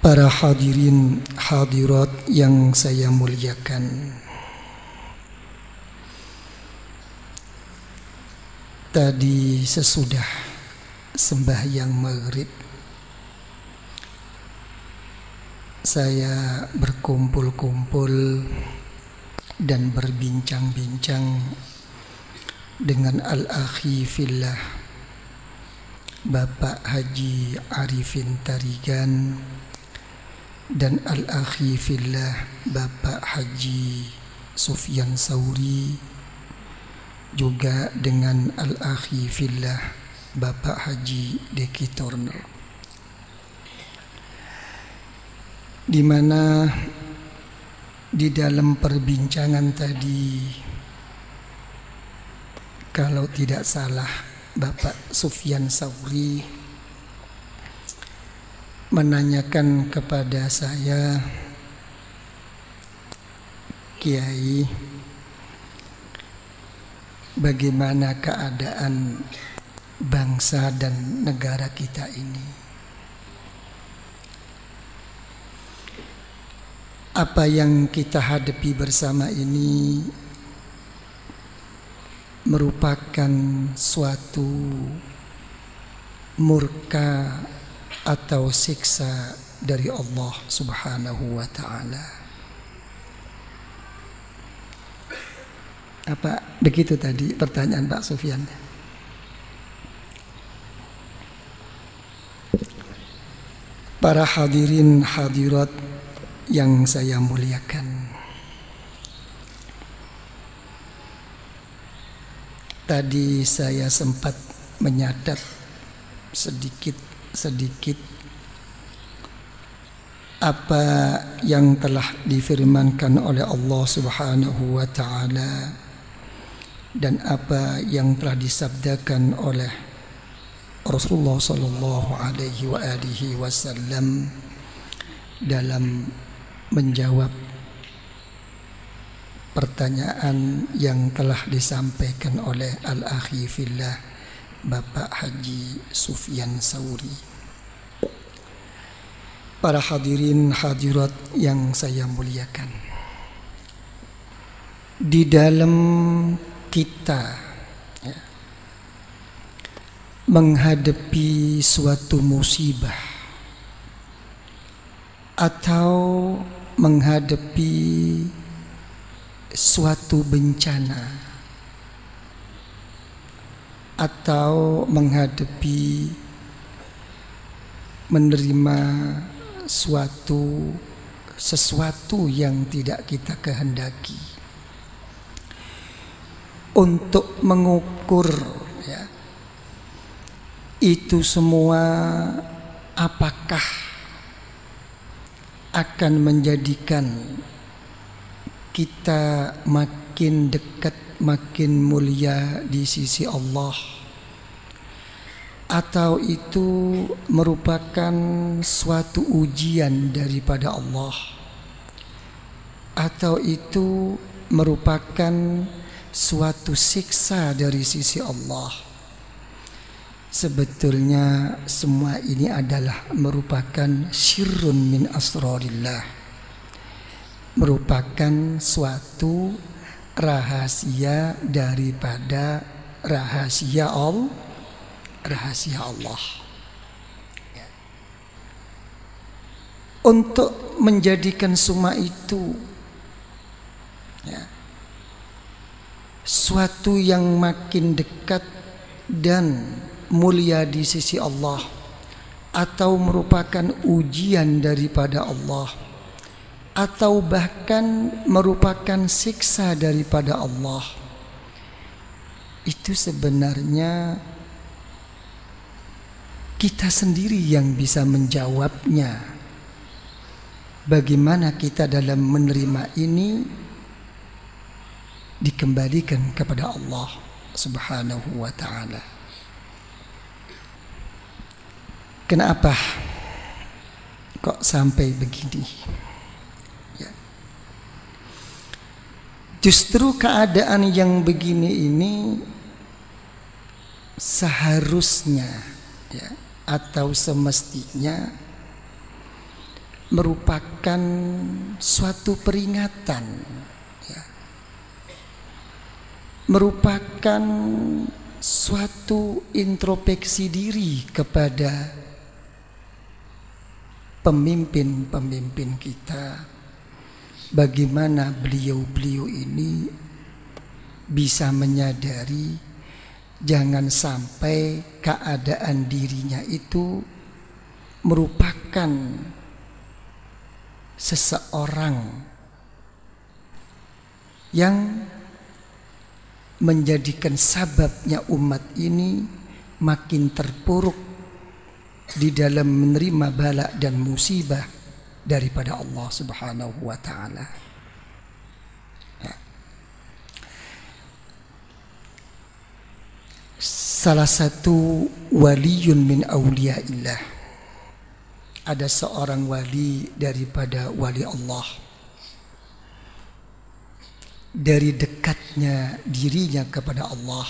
Para hadirin hadirat yang saya muliakan, tadi sesudah sembahyang maghrib saya berkumpul-kumpul dan berbincang-bincang dengan al-akhi fillah Bapak Haji Arifin Tarigan dan al-akhi fillah Bapak Haji Sufyan Sauri, juga dengan al-akhi fillah Bapak Haji Deki Torno, di mana di dalam perbincangan tadi, kalau tidak salah, Bapak Sufyan Sauri menanyakan kepada saya, Kiai, bagaimana keadaan bangsa dan negara kita ini? Apa yang kita hadapi bersama ini merupakan suatu murka atau siksa dari Allah Subhanahu wa ta'ala. Apa begitu tadi pertanyaan Pak Sufyan? Para hadirin hadirat yang saya muliakan, tadi saya sempat menyadat sedikit apa yang telah difirmankan oleh Allah Subhanahu wa ta'ala dan apa yang telah disabdakan oleh Rasulullah sallallahu alaihi wa alihi wasallam dalam menjawab pertanyaan yang telah disampaikan oleh al-akhi fillah Bapak Haji Sufyan Sauri. Para hadirin hadirat yang saya muliakan, di dalam kita menghadapi suatu musibah atau menghadapi suatu bencana atau menghadapi menerima sesuatu yang tidak kita kehendaki, untuk mengukur itu semua apakah akan menjadikan kita makin dekat, makin mulia di sisi Allah, atau itu merupakan suatu ujian daripada Allah, atau itu merupakan suatu siksa dari sisi Allah. Sebetulnya semua ini adalah merupakan syirrun min asrarillah, merupakan suatu rahasia daripada rahasia Allah. Untuk menjadikan semua itu suatu yang makin dekat dan mulia di sisi Allah, atau merupakan ujian daripada Allah, atau bahkan merupakan siksa daripada Allah, itu sebenarnya kita sendiri yang bisa menjawabnya. Bagaimana kita dalam menerima ini dikembalikan kepada Allah Subhanahu wa ta'ala. Kenapa kok sampai begini? Justru keadaan yang begini ini seharusnya atau semestinya merupakan suatu peringatan, ya, merupakan suatu introspeksi diri kepada pemimpin-pemimpin kita, bagaimana beliau-beliau ini bisa menyadari jangan sampai keadaan dirinya itu merupakan seseorang yang menjadikan sababnya umat ini makin terpuruk di dalam menerima bala dan musibah daripada Allah Subhanahu wa taala. Ya. Salah satu waliyun min auliyaillah, ada seorang wali daripada wali Allah, dari dekatnya dirinya kepada Allah,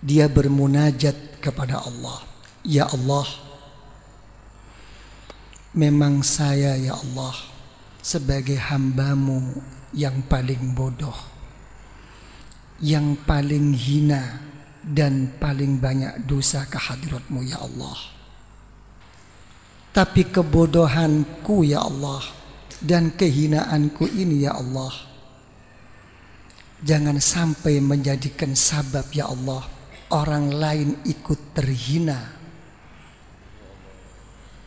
dia bermunajat kepada Allah, ya Allah, memang saya ya Allah sebagai hambamu yang paling bodoh, yang paling hina dan paling banyak dosa ke hadiratmu ya Allah. Tapi kebodohanku ya Allah dan kehinaanku ini ya Allah, jangan sampai menjadikan sabab ya Allah orang lain ikut terhina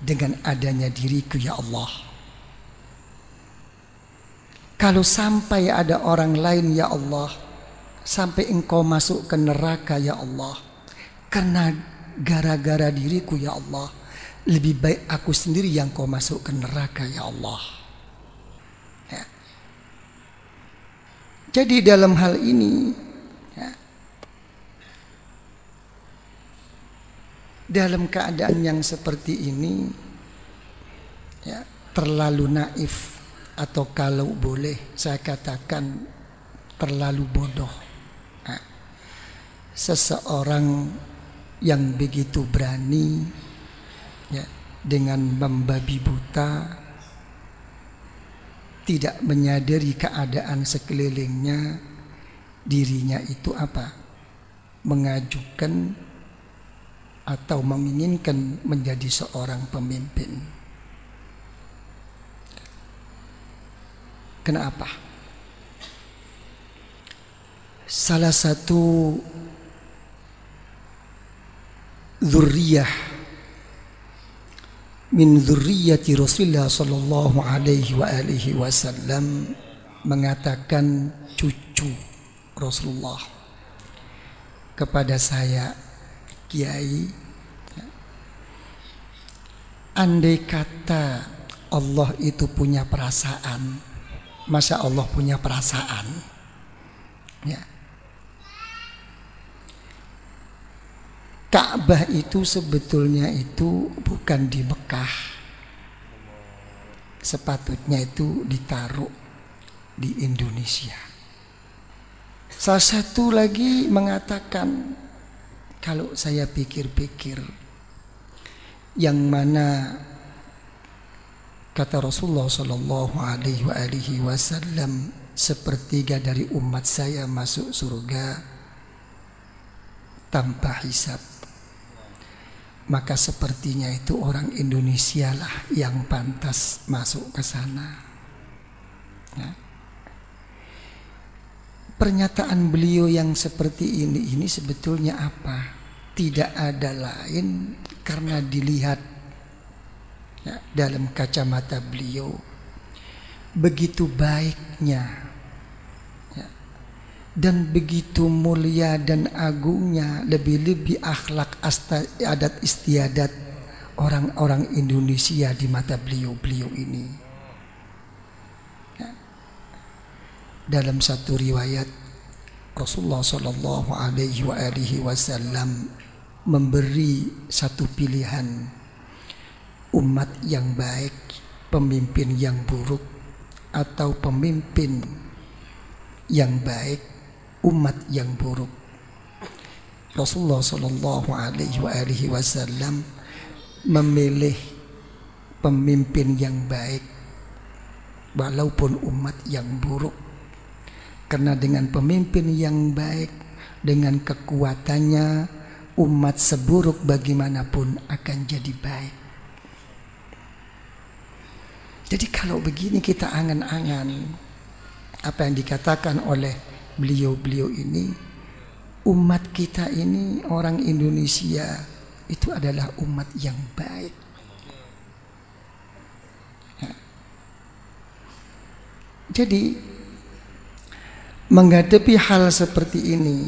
dengan adanya diriku ya Allah. Kalau sampai ada orang lain ya Allah, sampai engkau masuk ke neraka ya Allah, karena gara-gara diriku ya Allah, lebih baik aku sendiri yang kau masuk ke neraka ya Allah. Ya. Jadi dalam hal ini, ya, dalam keadaan yang seperti ini, ya, terlalu naif, atau kalau boleh saya katakan terlalu bodoh. Nah, seseorang yang begitu berani, ya, dengan membabi buta, tidak menyadari keadaan sekelilingnya, dirinya itu apa? Mengajukan atau menginginkan menjadi seorang pemimpin. Kenapa? Salah satu dzurriyyah min dzurriyyati Rasulullah sallallahu alaihi wa alihi wasallam mengatakan, cucu Rasulullah kepada saya, Kiai, andai kata Allah itu punya perasaan, masa Allah punya perasaan? Ya. Ka'bah itu sebetulnya itu bukan di Mekah, sepatutnya itu ditaruh di Indonesia. Salah satu lagi mengatakan, kalau saya pikir-pikir, yang mana kata Rasulullah Shallallahu Alaihi Wasallam, sepertiga dari umat saya masuk surga tanpa hisab, maka sepertinya itu orang Indonesia lah yang pantas masuk ke sana. Ya. Pernyataan beliau yang seperti ini sebetulnya apa? Tidak ada lain karena dilihat, ya, dalam kacamata beliau begitu baiknya, ya, dan begitu mulia dan agungnya, lebih-lebih akhlak adat istiadat orang-orang Indonesia di mata beliau ini. Ya. Dalam satu riwayat, Rasulullah Shallallahu Alaihi Wasallam memberi satu pilihan, umat yang baik, pemimpin yang buruk, atau pemimpin yang baik, umat yang buruk. Rasulullah Shallallahu Alaihi Wasallam memilih pemimpin yang baik walaupun umat yang buruk. Karena dengan pemimpin yang baik, dengan kekuatannya, umat seburuk bagaimanapun akan jadi baik. Jadi kalau begini kita angan-angan apa yang dikatakan oleh beliau-beliau ini, umat kita ini, orang Indonesia itu adalah umat yang baik. Jadi menghadapi hal seperti ini,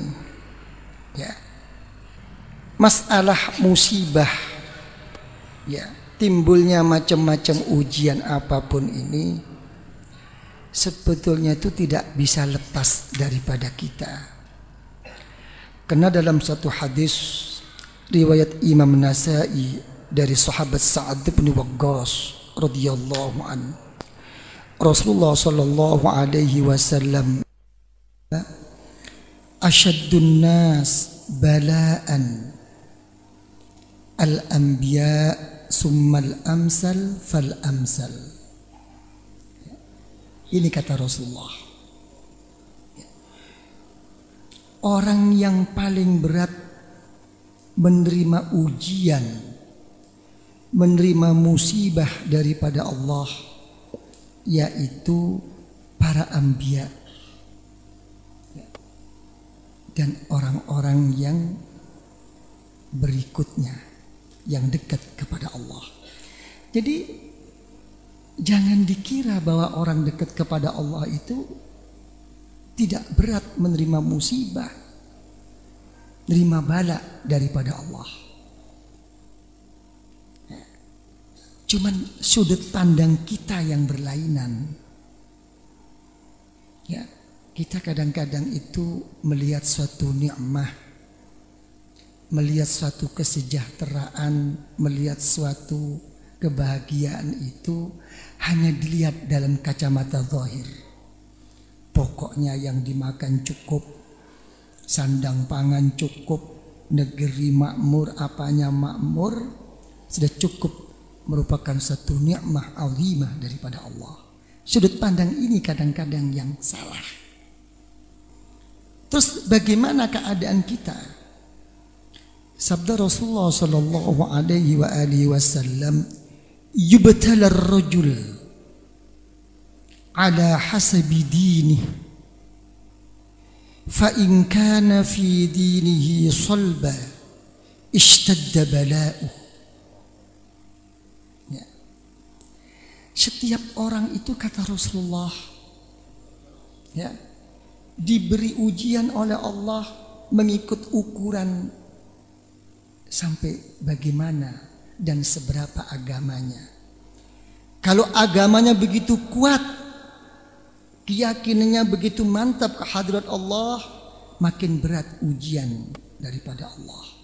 ya, masalah musibah, ya, timbulnya macam-macam ujian apapun ini, sebetulnya itu tidak bisa lepas daripada kita. Karena dalam satu hadis riwayat Imam Nasa'i dari sahabat Sa'ad bin Waqqas radhiyallahu anhu, Rasulullah sallallahu alaihi wasallam, asyaddun nas bala'an al-anbiya summal amsal fal amsal. Ini kata Rasulullah, orang yang paling berat menerima ujian, menerima musibah daripada Allah, yaitu para anbiya dan orang-orang yang berikutnya, yang dekat kepada Allah. Jadi jangan dikira bahwa orang dekat kepada Allah itu tidak berat menerima musibah, menerima bala daripada Allah. Cuman sudut pandang kita yang berlainan. Ya, kita kadang-kadang itu melihat suatu nikmah, melihat suatu kesejahteraan, melihat suatu kebahagiaan itu hanya dilihat dalam kacamata zahir. Pokoknya yang dimakan cukup, sandang pangan cukup, negeri makmur, apanya makmur, sudah cukup, merupakan satu nikmah azimah daripada Allah. Sudut pandang ini kadang-kadang yang salah. Terus bagaimana keadaan kita? Sabda Rasulullah sallallahu alaihi wa alihi wasallam, yubtala ar-rajul ala hasabi dinihi, fa in kana fi dinihi salba ishtadda bala'uh. Setiap orang itu, kata Rasulullah, ya, diberi ujian oleh Allah mengikut ukuran sampai bagaimana dan seberapa agamanya. Kalau agamanya begitu kuat, keyakinannya begitu mantap ke hadirat Allah, makin berat ujian daripada Allah.